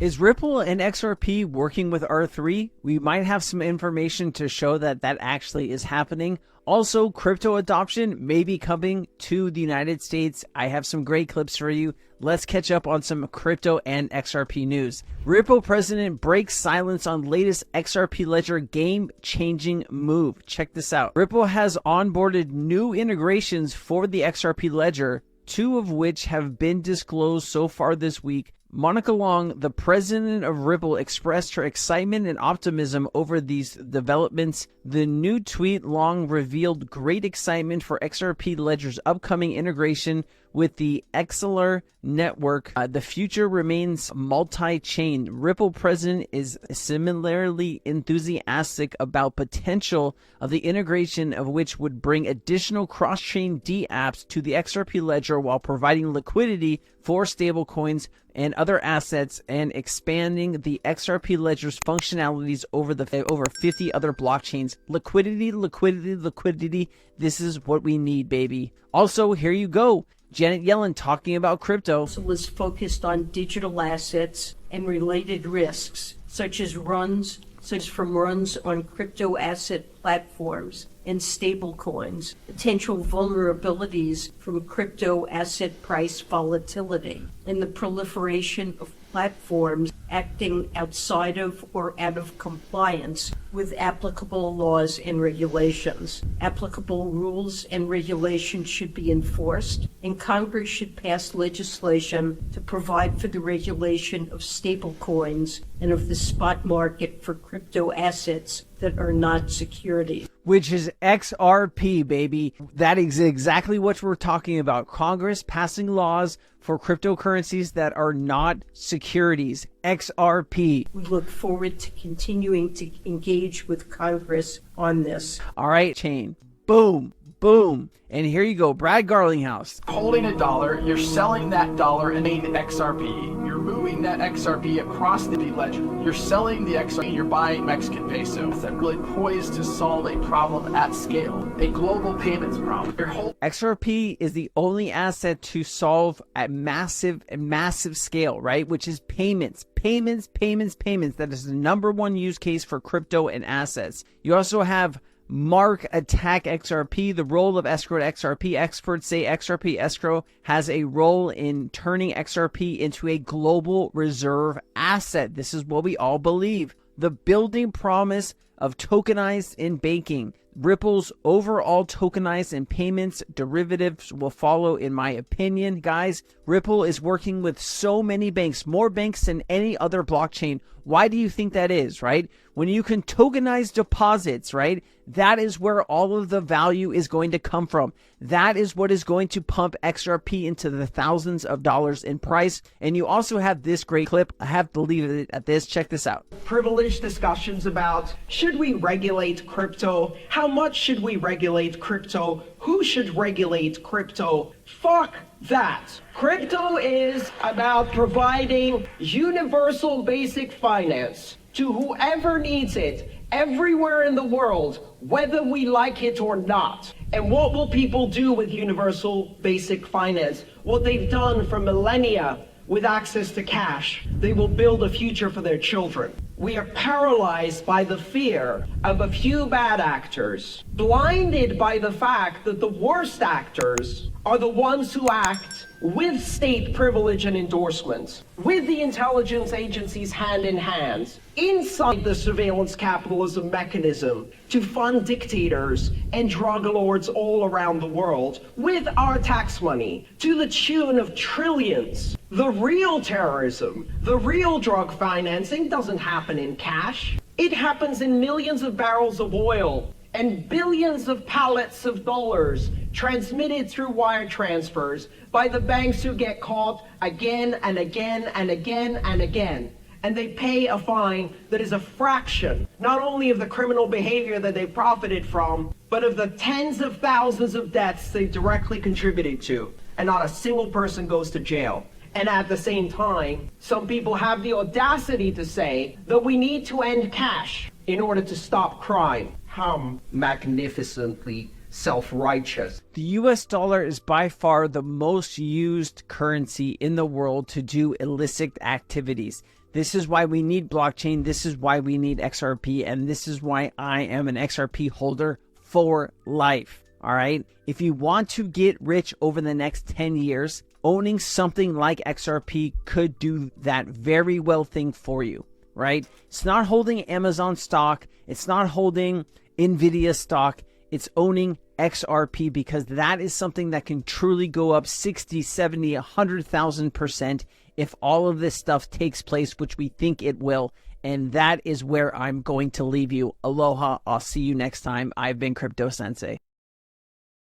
Is Ripple and XRP working with R3? We might have some information to show that that actually is happening. Also, crypto adoption may be coming to the United States. I have some great clips for you. Let's catch up on some crypto and XRP news. Ripple president breaks silence on latest XRP ledger game-changing move. Check this out. Ripple has onboarded new integrations for the XRP ledger, two of which have been disclosed so far this week. Monica Long, the president of Ripple, expressed her excitement and optimism over these developments. The new tweet, Long revealed great excitement for XRP Ledger's upcoming integration with the exeler network. The future remains multi-chain. Ripple president is similarly enthusiastic about potential of the integration of which would bring additional cross-chain dApps to the XRP Ledger while providing liquidity for stablecoins and other assets and expanding the XRP Ledger's functionalities over 50 other blockchains. Liquidity, liquidity, liquidity. This is what we need, baby. Also, here you go. Janet Yellen talking about crypto. Was focused on digital assets and related risks, such as runs on crypto asset platforms and stablecoins, potential vulnerabilities from crypto asset price volatility, and the proliferation of platforms acting outside of or out of compliance with applicable laws and regulations. Applicable rules and regulations should be enforced, and Congress should pass legislation to provide for the regulation of stablecoins and of the spot market for crypto assets that are not securities. Which is XRP, baby. That is exactly what we're talking about. Congress passing laws for cryptocurrencies that are not securities. XRP. We look forward to continuing to engage with Congress on this. All right, chain. Boom. Boom. And here you go, Brad Garlinghouse. Holding a dollar, you're selling that dollar and making XRP. You're moving that XRP across the ledger. You're selling the XRP, you're buying Mexican pesos. That really poised to solve a problem at scale, a global payments problem. XRP is the only asset to solve at massive scale, right? Which is payments. Payments. That is the number one use case for crypto and assets. You also have Mark Attack XRP, the role of escrowed XRP. Experts say XRP escrow has a role in turning XRP into a global reserve asset. This is what we all believe. The building promise of tokenized in banking. Ripple's overall tokenized and payments derivatives will follow, in my opinion. Guys, Ripple is working with so many banks, more banks than any other blockchain. Why do you think that is, right? When you can tokenize deposits, right? That is where all of the value is going to come from. That is what is going to pump XRP into the thousands of dollars in price. And you also have this great clip. I have to leave it at this. Check this out. Privileged discussions about, should we regulate crypto? How much should we regulate crypto? Who should regulate crypto? Fuck that. Crypto is about providing universal basic finance to whoever needs it everywhere in the world, whether we like it or not. And what will people do with universal basic finance? What they've done for millennia with access to cash. They will build a future for their children. We are paralyzed by the fear of a few bad actors, blinded by the fact that the worst actors are the ones who act with state privilege and endorsements, with the intelligence agencies hand in hand, inside the surveillance capitalism mechanism to fund dictators and drug lords all around the world with our tax money to the tune of trillions. The real terrorism, the real drug financing doesn't happen in cash. It happens in millions of barrels of oil and billions of pallets of dollars transmitted through wire transfers by the banks who get caught again and again and again and again. And they pay a fine that is a fraction, not only of the criminal behavior that they profited from, but of the tens of thousands of deaths they directly contributed to. And not a single person goes to jail. And at the same time, some people have the audacity to say that we need to end cash in order to stop crime. How magnificently self-righteous. The US dollar is by far the most used currency in the world to do illicit activities. This is why we need blockchain. This is why we need XRP. And this is why I am an XRP holder for life. All right. If you want to get rich over the next 10 years, owning something like XRP could do that very well thing for you, right? It's not holding Amazon stock. It's not holding Nvidia stock. It's owning XRP, because that is something that can truly go up 60, 70, 100,000% if all of this stuff takes place, which we think it will. And that is where I'm going to leave you. Aloha. I'll see you next time. I've been Crypto Sensei.